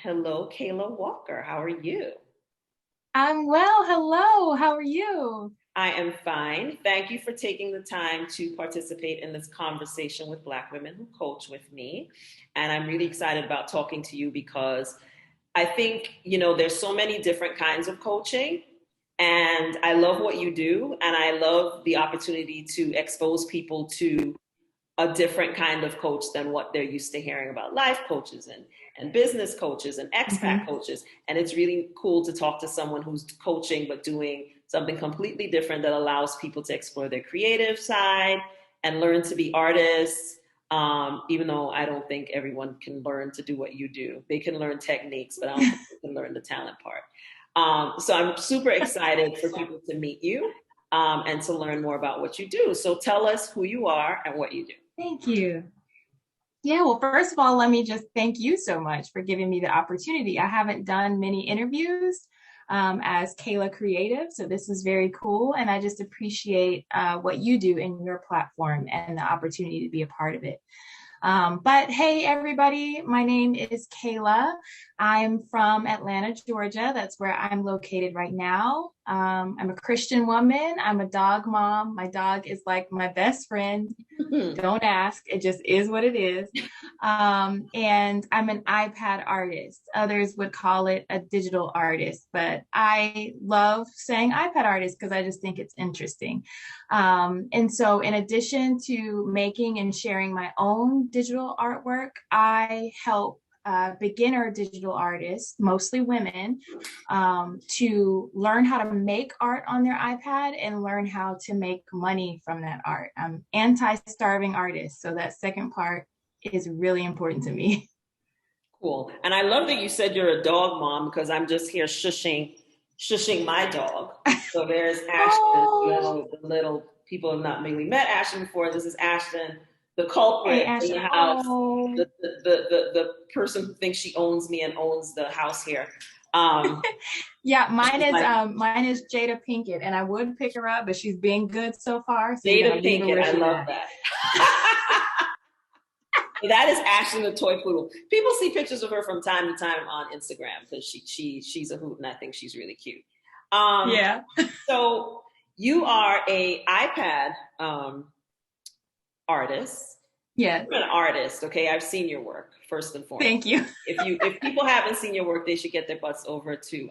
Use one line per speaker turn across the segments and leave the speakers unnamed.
Hello, Kayla Walker. How are you?
I'm well. Hello. How are you?
I am fine. Thank you for taking the time to participate in this conversation with Black women who coach with me. And I'm really excited about talking to you because I think, there's so many different kinds of coaching. And I love what you do. And I love the opportunity to expose people to a different kind of coach than what they're used to hearing about life coaches and business coaches and expat
hmm
coaches. And it's really cool to talk to someone who's coaching but doing something completely different that allows people to explore their creative side and learn to be artists. Even though I don't think everyone can learn to do what you do, they can learn techniques, but I don't think they can learn the talent part. So I'm super excited for people to meet you and to learn more about what you do. So tell us who you are and what you do.
Thank you. Yeah, well, first of all, let me just thank you so much for giving me the opportunity. I haven't done many interviews as Kayla Creative, so this is very cool. And I just appreciate what you do in your platform and the opportunity to be a part of it. But hey, everybody, my name is Kayla. I'm from Atlanta, Georgia. That's where I'm located right now. I'm a Christian woman. I'm a dog mom. My dog is like my best friend. Don't ask. It just is what it is. And I'm an iPad artist. Others would call it a digital artist, but I love saying iPad artist because I just think it's interesting. And so, in addition to making and sharing my own digital artwork, I help beginner digital artists, mostly women, to learn how to make art on their iPad and learn how to make money from that art. I'm anti-starving artist, so that second part is really important to me.
Cool. And I love that you said you're a dog mom because I'm just here shushing my dog. So there's Ashton,
Oh,
the little people have not really met Ashton before. This is Ashton, the
hey,
culprit in
Ashley.
the house,
Oh,
the person who thinks she owns me and owns the house here. Um,
yeah, mine
she's
is
like
Jada Pinkett, and I would pick her up, but she's being good so far, so we're gonna
Jada
leave her
Pinkett.
where
I
she's
love
at.
that. That is Ashton the toy poodle. People see pictures of her from time to time on Instagram because she's a hoot and I think she's really cute. Um,
Yeah.
so you are a iPad artist.
Yes.
You're an artist, okay? I've seen your work first and foremost.
Thank you.
If people haven't seen your work, they should get their butts over to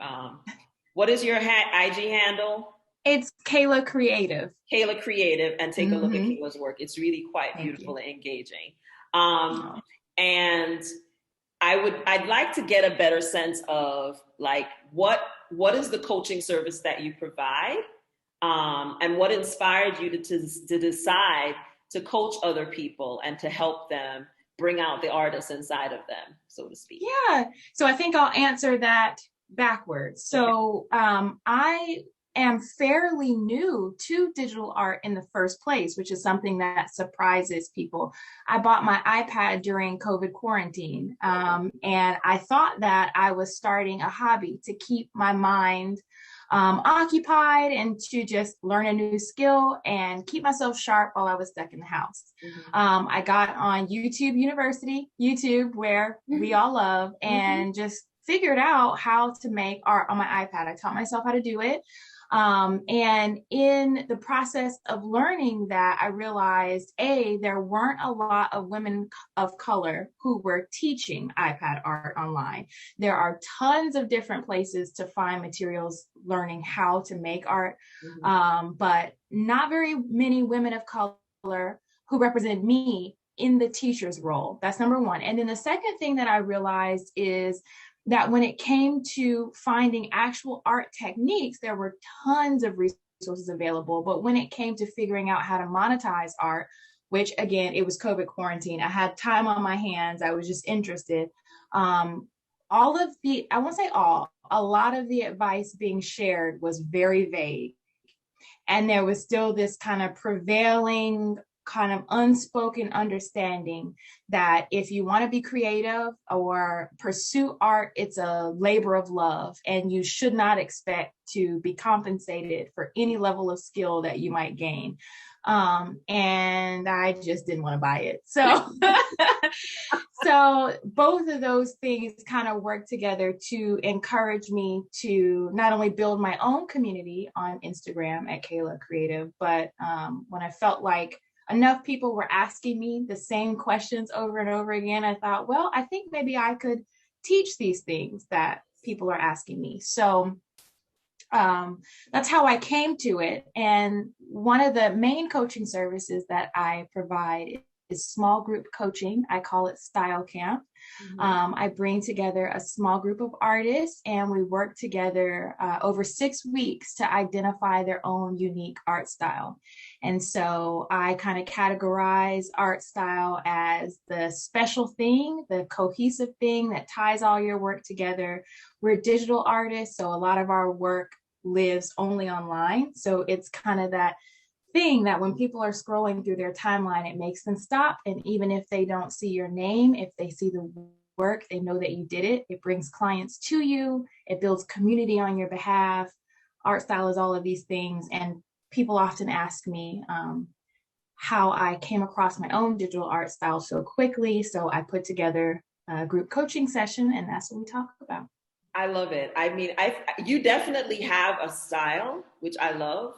what is your IG handle?
It's Kayla Creative.
Kayla Creative, and take a look at
hmm
Kayla's work. It's really quite
Thank you.
beautiful and engaging. Um,
Oh.
and I'd like to get a better sense of like what is the coaching service that you provide, and what inspired you to decide to coach other people and to help them bring out the artist inside of them, so to speak.
Yeah. So I think I'll answer that backwards.
Okay.
So I am fairly new to digital art in the first place, which is something that surprises people. I bought my iPad during COVID quarantine, and I thought that I was starting a hobby to keep my mind occupied and to just learn a new skill and keep myself sharp while I was stuck in the house.
Mm-hmm.
I got on YouTube University, YouTube, where we all love,
Mm-hmm.
and just figured out how to make art on my iPad. I taught myself how to do it. And in the process of learning that, I realized there weren't a lot of women of color who were teaching iPad art online. There are tons of different places to find materials learning how to make art,
Mm-hmm.
but not very many women of color who represent me in the teacher's role. That's number one. And then the second thing that I realized is that when it came to finding actual art techniques, there were tons of resources available. But when it came to figuring out how to monetize art, which again, it was COVID quarantine, I had time on my hands, I was just interested. All of the, I won't say all, a lot of the advice being shared was very vague. And there was still this kind of prevailing kind of unspoken understanding that if you want to be creative or pursue art, it's a labor of love, and you should not expect to be compensated for any level of skill that you might gain. And I just didn't want to buy it. So So both of those things kind of work together to encourage me to not only build my own community on Instagram at Kaylah Creative, but when I felt like enough people were asking me the same questions over and over again, I thought, well, I think maybe I could teach these things that people are asking me. So that's how I came to it. And one of the main coaching services that I provide is small group coaching. I call it Style Camp. I bring together a small group of artists and we work together over 6 weeks to identify their own unique art style. And so I kind of categorize art style as the special thing, the cohesive thing that ties all your work together. We're digital artists, so a lot of our work lives only online. So it's kind of that thing that when people are scrolling through their timeline, it makes them stop. And even if they don't see your name, if they see the work, they know that you did it. It brings clients to you. It builds community on your behalf. Art style is all of these things. And people often ask me how I came across my own digital art style so quickly. So I put together a group coaching session, and that's what we talk about.
I love it. I mean, you definitely have a style, which I love.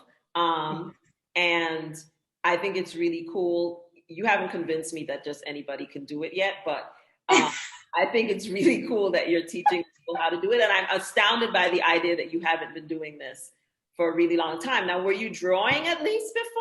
And I think it's really cool. You haven't convinced me that just anybody can do it yet, but I think it's really cool that you're teaching people how to do it. And I'm astounded by the idea that you haven't been doing this for a really long time. Now, were you drawing at least before?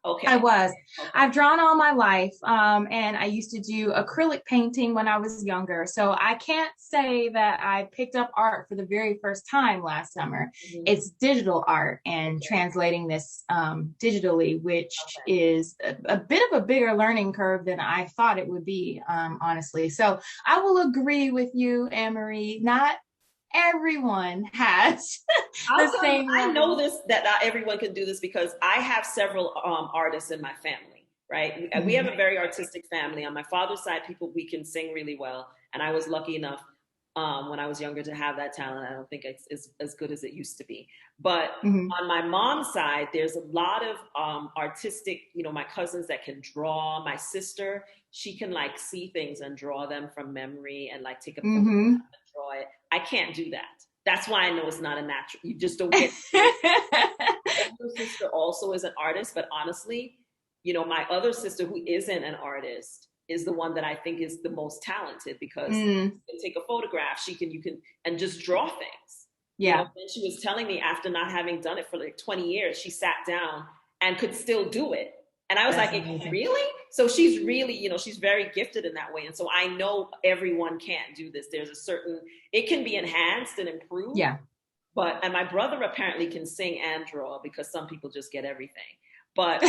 Okay.
I was. Okay. I've drawn all my life. And I used to do acrylic painting when I was younger. So I can't say that I picked up art for the very first time last summer. It's digital art and translating this digitally, which is a bit of a bigger learning curve than I thought it would be, honestly. So I will agree with you, Anne-Marie. Not everyone has the same.
I know this, that not everyone can do this because I have several artists in my family, right? We have a very artistic family. On my father's side, we can sing really well. And I was lucky enough when I was younger to have that talent. I don't think it's as good as it used to be. But on my mom's side, there's a lot of artistic, my cousins that can draw. My sister, she can like see things and draw them from memory and like take a photo and draw it. I can't do that. That's why I know it's not a natural. You just don't get it. My sister also is an artist, but honestly, my other sister who isn't an artist is the one that I think is the most talented because she can take a photograph, and just draw things.
Yeah.
And she was telling me after not having done it for like 20 years, she sat down and could still do it. And I was That's like, amazing. Really? So she's really, she's very gifted in that way. And so I know everyone can't do this. There's it can be enhanced and improved.
Yeah.
And my brother apparently can sing and draw because some people just get everything. But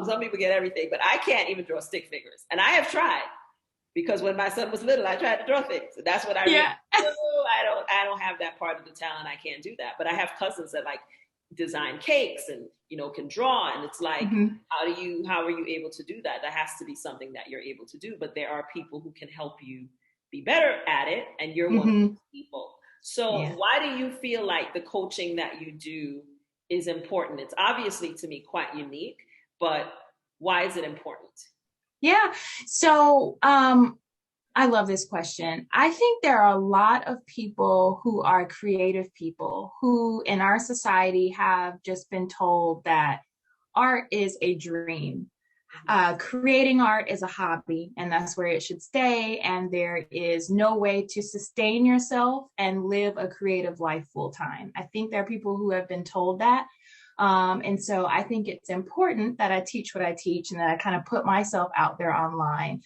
some people get everything, but I can't even draw stick figures. And I have tried because when my son was little, I tried to draw things. And that's what I I don't have that part of the talent. I can't do that. But I have cousins that like design cakes and can draw, and it's like how are you able to do that? That has to be something that you're able to do, but there are people who can help you be better at it, and you're one of those people. So why do you feel like the coaching that you do is important? It's obviously to me quite unique, but why is it important?
So I love this question. I think there are a lot of people who are creative people who in our society have just been told that art is a dream. Creating art is a hobby, and that's where it should stay. And there is no way to sustain yourself and live a creative life full time. I think there are people who have been told that. And so I think it's important that I teach what I teach and that I kind of put myself out there online,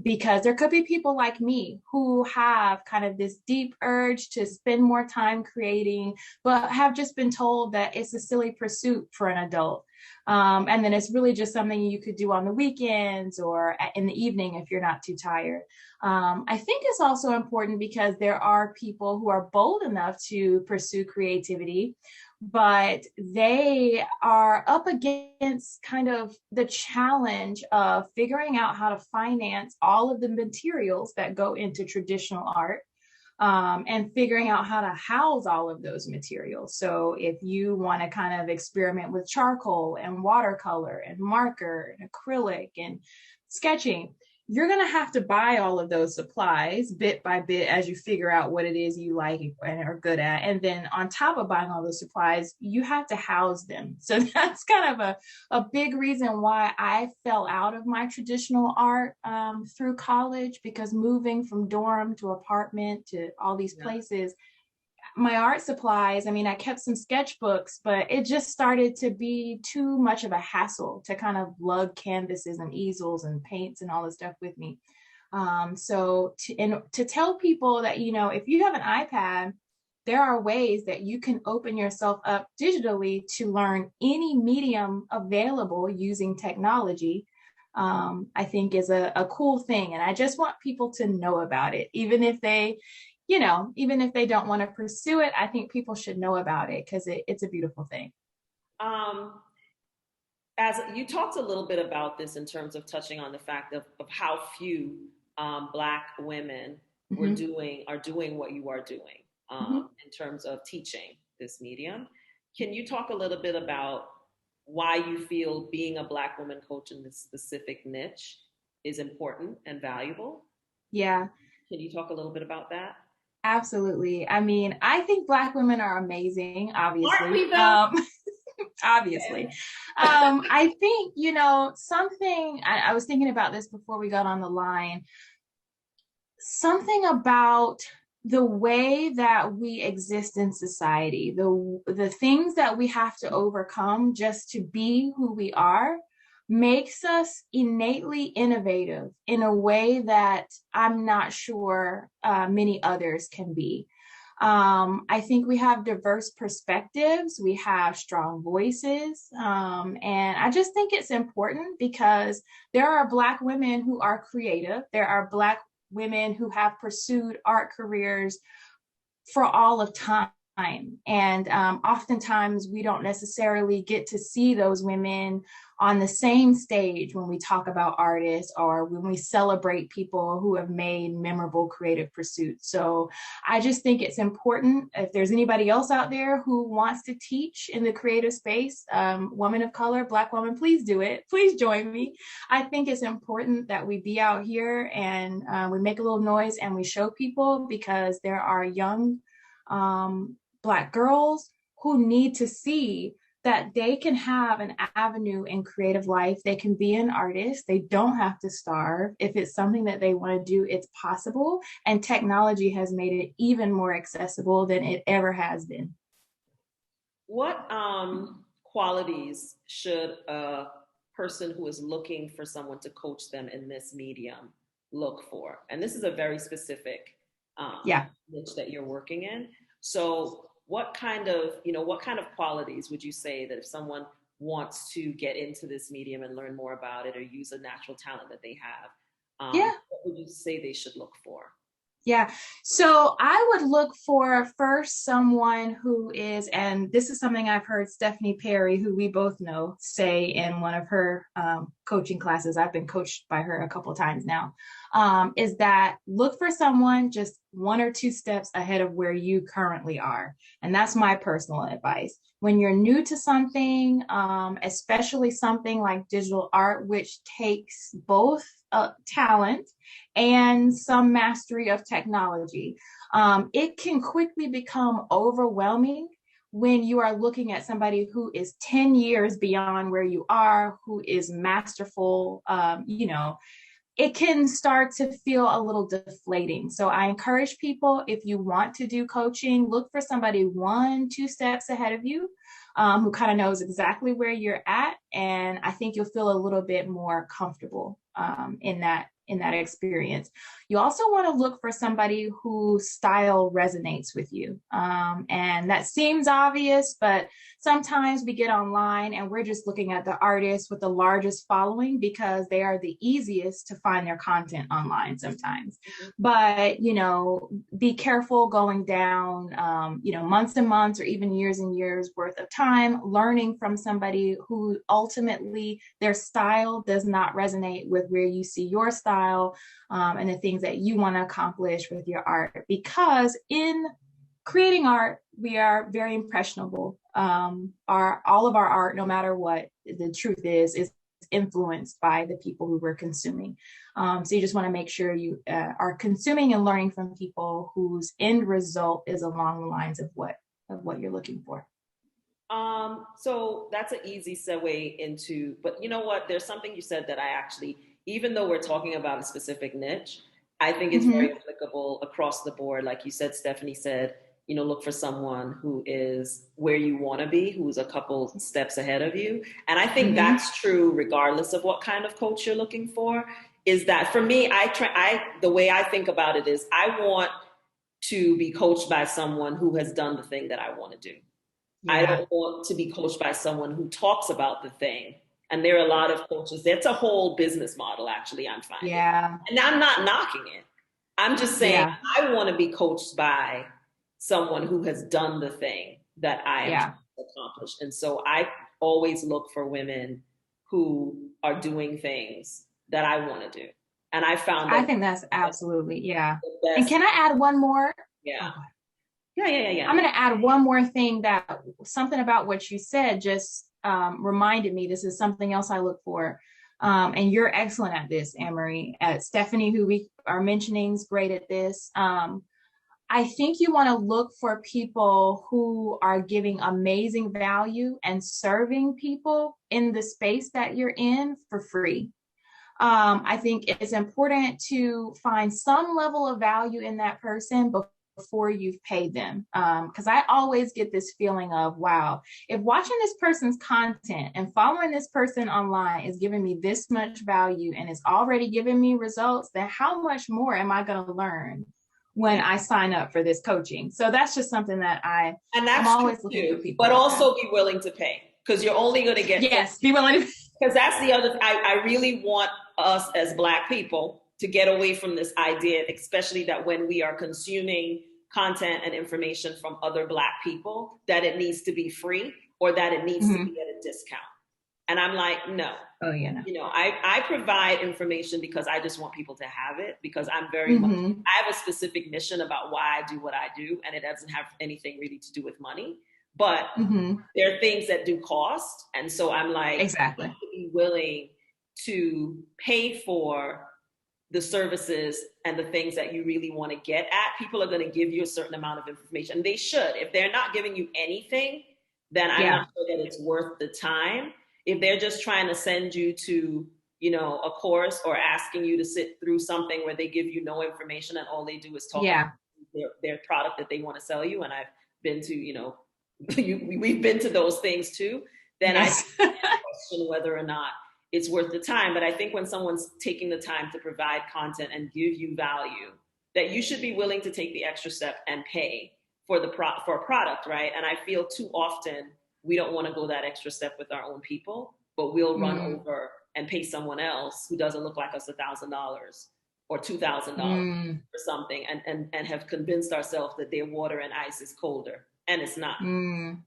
because there could be people like me who have kind of this deep urge to spend more time creating, but have just been told that it's a silly pursuit for an adult. And then it's really just something you could do on the weekends or in the evening if you're not too tired. I think it's also important because there are people who are bold enough to pursue creativity, but they are up against kind of the challenge of figuring out how to finance all of the materials that go into traditional art, and figuring out how to house all of those materials. So if you want to kind of experiment with charcoal and watercolor and marker and acrylic and sketching, you're going to have to buy all of those supplies bit by bit as you figure out what it is you like and are good at. And then on top of buying all those supplies, you have to house them. So that's kind of a big reason why I fell out of my traditional art through college, because moving from dorm to apartment to all these
Yeah.
places, my art supplies, I mean, I kept some sketchbooks, but it just started to be too much of a hassle to kind of lug canvases and easels and paints and all this stuff with me. To tell people that, you know, if you have an iPad, there are ways that you can open yourself up digitally to learn any medium available using technology. I think is a cool thing. And I just want people to know about it, even if they, you know, even if they don't want to pursue it. I think people should know about it because it's a beautiful thing.
Um, as you talked a little bit about this in terms of touching on the fact of how few Black women
Mm-hmm.
are doing what you are doing
Mm-hmm.
in terms of teaching this medium. Can you talk a little bit about why you feel being a Black woman coach in this specific niche is important and valuable?
Yeah,
Can you talk a little bit about that?
absolutely. I mean, I think Black women are amazing,
Aren't
obviously.
we though?
Obviously. I think, you know, something, I was thinking about this before we got on the line, something about the way that we exist in society, the things that we have to overcome just to be who we are, makes us innately innovative in a way that I'm not sure many others can be. I think we have diverse perspectives, we have strong voices, and I just think it's important because there are Black women who are creative, there are Black women who have pursued art careers for all of time. And oftentimes we don't necessarily get to see those women on the same stage when we talk about artists or when we celebrate people who have made memorable creative pursuits. So I just think it's important. If there's anybody else out there who wants to teach in the creative space, woman of color, Black woman, please do it. Please join me. I think it's important that we be out here and we make a little noise and we show people, because there are young Black girls who need to see that they can have an avenue in creative life. They can be an artist. They don't have to starve. If it's something that they want to do, it's possible. And technology has made it even more accessible than it ever has been.
What qualities should a person who is looking for someone to coach them in this medium look for? And this is a very specific
Yeah.
niche that you're working in. So, what kind of qualities would you say that if someone wants to get into this medium and learn more about it or use a natural talent that they have,
Yeah.
what would you say they should look for?
Yeah. So I would look for first someone who is, and this is something I've heard Stephanie Perry, who we both know, say in one of her coaching classes. I've been coached by her a couple of times now. Is that look for someone just one or two steps ahead of where you currently are. And that's my personal advice. When you're new to something, especially something like digital art, which takes both talent and some mastery of technology, it can quickly become overwhelming when you are looking at somebody who is 10 years beyond where you are, who is masterful. It can start to feel a little deflating. So I encourage people, if you want to do coaching, look for somebody one, two steps ahead of you, who kind of knows exactly where you're at. And I think you'll feel a little bit more comfortable in that experience. You also want to look for somebody whose style resonates with you. And that seems obvious, but sometimes we get online and we're just looking at the artists with the largest following because they are the easiest to find their content online sometimes.
Mhm.
But, be careful going down, months and months or even years and years worth of time learning from somebody who ultimately their style does not resonate with where you see your style, and the things that you want to accomplish with your art. Because in creating art, we are very impressionable. All of our art, no matter what, the truth is it's influenced by the people who we're consuming. So you just want to make sure you are consuming and learning from people whose end result is along the lines of what you're looking for.
So that's an easy segue into, but you know what? There's something you said that I actually, even though we're talking about a specific niche, I think it's very applicable across the board. Like you said, Stephanie said, look for someone who is where you want to be, who's a couple steps ahead of you. And I think that's true regardless of what kind of coach you're looking for. Is that for me, the way I think about it is I want to be coached by someone who has done the thing that I want to do. Yeah. I don't want to be coached by someone who talks about the thing. And there are a lot of coaches. That's a whole business model, actually, I'm finding.
Yeah.
And I'm not knocking it. I'm just saying I want to be coached by someone who has done the thing that I am trying to accomplish. And so I always look for women who are doing things that I want to do. And I found that
I think that's absolutely, And can I add one more?
Yeah.
Oh.
Yeah.
I'm going to add one more thing, that something about what you said just reminded me. This is something else I look for. And you're excellent at this, Anne-Marie. Stephanie, who we are mentioning, is great at this. I think you want to look for people who are giving amazing value and serving people in the space that you're in for free. I think it's important to find some level of value in that person before you've paid them. Because I always get this feeling of, wow, if watching this person's content and following this person online is giving me this much value and is already giving me results, then how much more am I going to learn when I sign up for this coaching? So that's just something that I'm always looking for people.
But also be willing to pay, because you're only going to get.
Yes, be willing to.
Because that's the other, I really want us as Black people to get away from this idea, especially that when we are consuming content and information from other Black people, that it needs to be free or that it needs to be at a discount. And I'm like, no.
Oh, yeah.
No. I provide information because I just want people to have it, because I'm very much, I have a specific mission about why I do what I do, and it doesn't have anything really to do with money. But there are things that do cost. And so I'm like,
exactly,
you have to be willing to pay for the services and the things that you really want to get at. People are going to give you a certain amount of information. They should. If they're not giving you anything, then I'm not sure that it's worth the time. If they're just trying to send you to, a course or asking you to sit through something where they give you no information and all they do is talk about their product that they want to sell you. And I've been to, we've been to those things too, then I question whether or not it's worth the time. But I think when someone's taking the time to provide content and give you value, that you should be willing to take the extra step and pay for for a product, right? And I feel too often we don't want to go that extra step with our own people, but we'll run over and pay someone else who doesn't look like us $1,000 or $2,000 for something, and have convinced ourselves that their water and ice is colder. And it's not,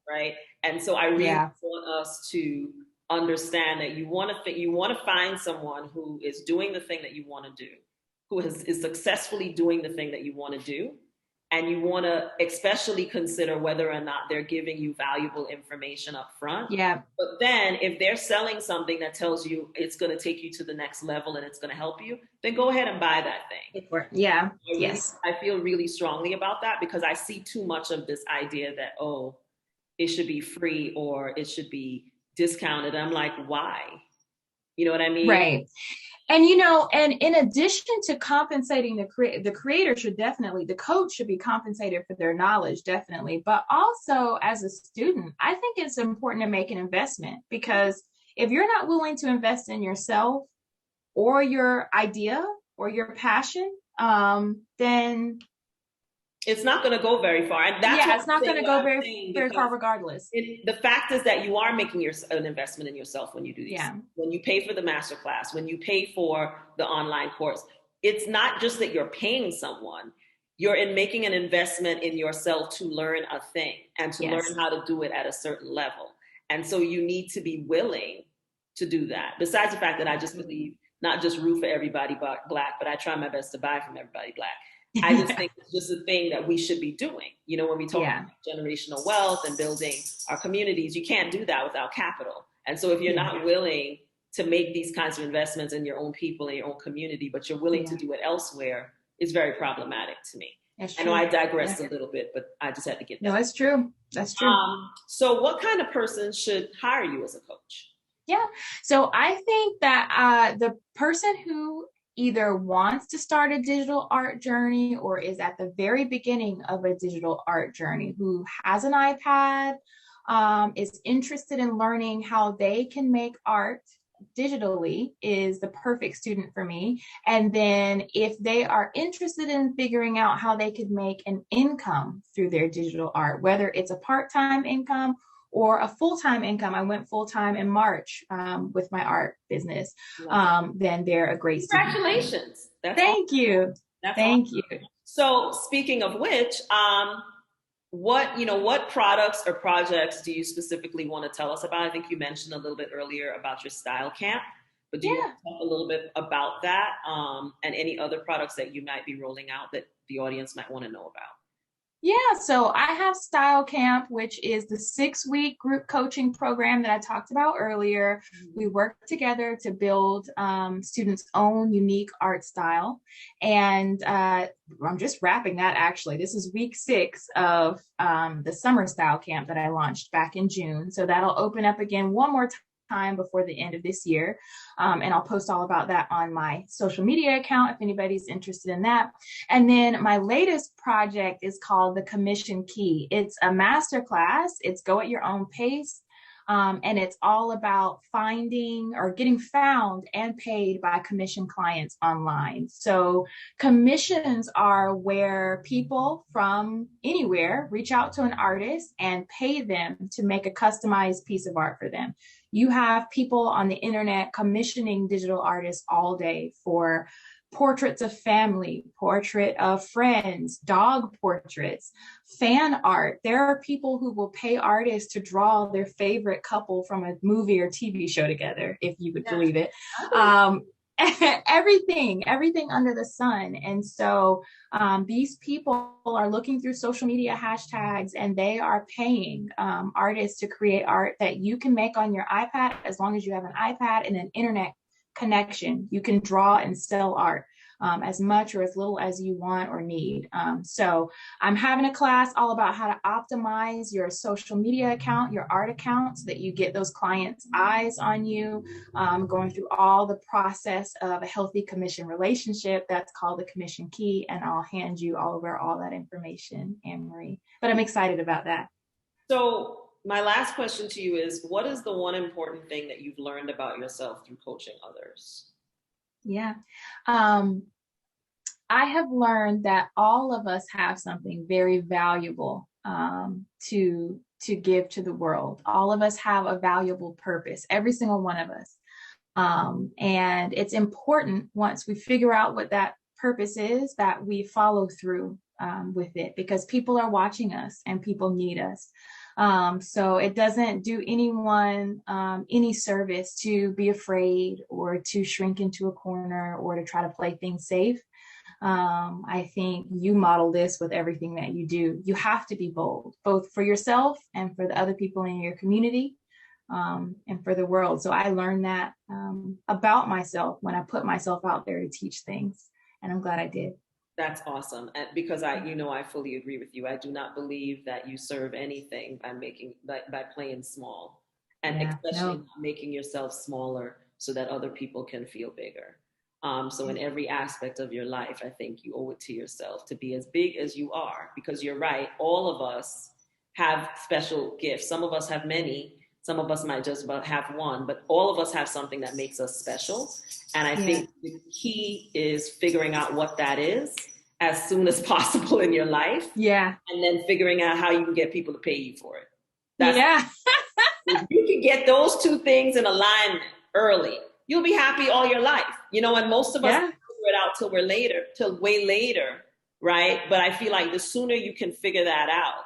right? And so I really want us to understand that you want to find someone who is doing the thing that you want to do, who is successfully doing the thing that you want to do. And you want to especially consider whether or not they're giving you valuable information up front. Yeah. But then if they're selling something that tells you it's going to take you to the next level and it's going to help you, then go ahead and buy that thing.
Yeah.
I feel really strongly about that, because I see too much of this idea that, it should be free or it should be discounted. I'm like, why? You know what I mean?
Right. And, and in addition to compensating the creator the coach should be compensated for their knowledge, definitely. But also as a student, I think it's important to make an investment, because if you're not willing to invest in yourself or your idea or your passion, then
it's not going to go very far. And that's
it's not going to go very far regardless.
The fact is that you are making an investment in yourself when you do these. Yeah. When you pay for the masterclass, when you pay for the online course, it's not just that you're paying someone. You're making an investment in yourself to learn a thing and to learn how to do it at a certain level. And so you need to be willing to do that. Besides the fact that I just believe not just root for everybody Black, but I try my best to buy from everybody Black. I just think it's just a thing that we should be doing. When we talk about generational wealth and building our communities, you can't do that without capital. And so if you're not willing to make these kinds of investments in your own people and your own community, but you're willing to
Yeah,
do it elsewhere is very problematic to me.
that's
I know
true.
I
Yeah.
digressed a little bit, but I just had to get
No,
that.
that's true. That's true.
So what kind of person should hire you as a coach?
Yeah. So I think that the person who either wants to start a digital art journey or is at the very beginning of a digital art journey, who has an iPad, is interested in learning how they can make art digitally, is the perfect student for me. And then if they are interested in figuring out how they could make an income through their digital art, whether it's a part-time income or a full-time income. I went full-time in March with my art business. Then they're a great student.
Congratulations. That's awesome.
Thank you.
That's awesome.
Thank you.
So speaking of which, what products or projects do you specifically want to tell us about? I think you mentioned a little bit earlier about your style camp, but do you want to talk a little bit about that and any other products that you might be rolling out that the audience might want to know about?
Yeah, so I have Style Camp, which is the 6-week group coaching program that I talked about earlier. We work together to build students' own unique art style. And I'm just wrapping that actually. This is week 6 of the Summer Style Camp that I launched back in June. So that'll open up again one more time before the end of this year. And I'll post all about that on my social media account if anybody's interested in that. And then my latest project is called the Commission Key. It's a masterclass. It's go at your own pace. And it's all about finding or getting found and paid by commission clients online. So commissions are where people from anywhere reach out to an artist and pay them to make a customized piece of art for them. You have people on the internet commissioning digital artists all day for portraits of family, portrait of friends, dog portraits, fan art. There are people who will pay artists to draw their favorite couple from a movie or TV show together, if you would believe it. Everything under the sun. And so these people are looking through social media hashtags and they are paying artists to create art that you can make on your iPad. As long as you have an iPad and an internet connection, you can draw and sell art as much or as little as you want or need. So I'm having a class all about how to optimize your social media account, your art account, so that you get those clients' eyes on you, going through all the process of a healthy commission relationship. That's called the Commission Key, and I'll hand you all over all that information, Anne-Marie. But I'm excited about that.
So my last question to you is, what is the one important thing that you've learned about yourself through coaching others?
Yeah. I have learned that all of us have something very valuable to give to the world. All of us have a valuable purpose, every single one of us. And it's important once we figure out what that purpose is that we follow through with it, because people are watching us and people need us. So it doesn't do anyone any service to be afraid or to shrink into a corner or to try to play things safe. I think you model this with everything that you do. You have to be bold, both for yourself and for the other people in your community, and for the world. So I learned that about myself when I put myself out there to teach things, and I'm glad I did.
That's awesome. And because I fully agree with you. I do not believe that you serve anything by playing small, and especially making yourself smaller so that other people can feel bigger. So in every aspect of your life, I think you owe it to yourself to be as big as you are, because you're right. All of us have special gifts. Some of us have many. Some of us might just about have one, but all of us have something that makes us special. And I think the key is figuring out what that is as soon as possible in your life.
Yeah.
And then figuring out how you can get people to pay you for it. If you can get those two things in alignment early, you'll be happy all your life. And most of us figure it out till way later, right? But I feel like the sooner you can figure that out,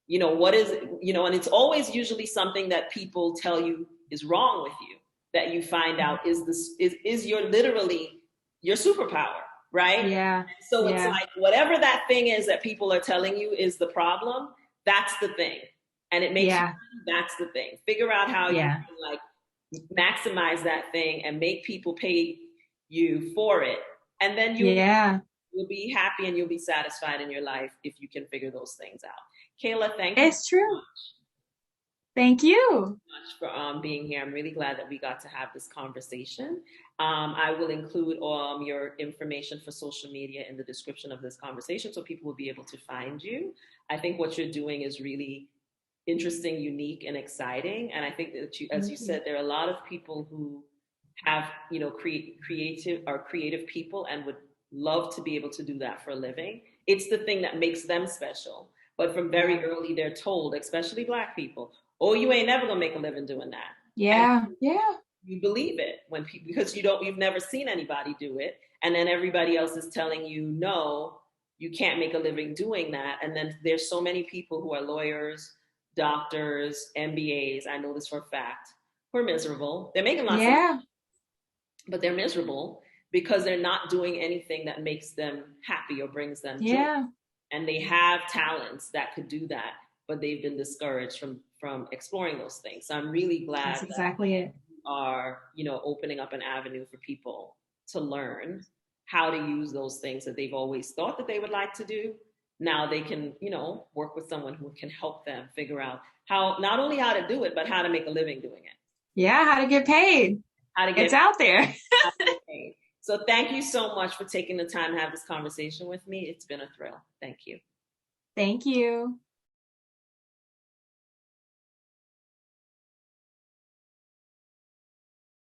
what is it, and it's always usually something that people tell you is wrong with you that you find out is literally your superpower, right?
Yeah.
So it's like whatever that thing is that people are telling you is the problem, that's the thing. And it makes you, that's the thing. Figure out how you can maximize that thing and make people pay you for it. And then
Yeah,
you'll be happy and you'll be satisfied in your life if you can figure those things out. Kayla, thank you
it's true. Thank you.
much for being here. I'm really glad that we got to have this conversation. I will include your information for social media in the description of this conversation so people will be able to find you. I think what you're doing is really interesting, unique, and exciting. And I think that you, as you
Thank you.
said, there are a lot of people who have, creative people and would love to be able to do that for a living. It's the thing that makes them special. But from very
Yeah.
early, they're told, especially Black people, oh, you ain't never gonna make a living doing that. And
Yeah. Yeah.
you believe it when people, because you've never seen anybody do it, and then everybody else is telling you no, you can't make a living doing that. And then there's so many people who are lawyers, doctors, MBAs, I know this for a fact, who are miserable. They're making lots of money,
Yeah.
but they're miserable because they're not doing anything that makes them happy or brings them joy.
Yeah.
And they have talents that could do that, but they've been discouraged from exploring those things. So I'm really glad
That's
that
exactly it.
are, opening up an avenue for people to learn how to use those things that they've always thought that they would like to do. Now they can, work with someone who can help them figure out how, not only how to do it, but how to make a living doing it.
Yeah. How to get paid.
How to
It's
get,
out there.
how to get paid. So thank you so much for taking the time to have this conversation with me. It's been a thrill. Thank you.
Thank you.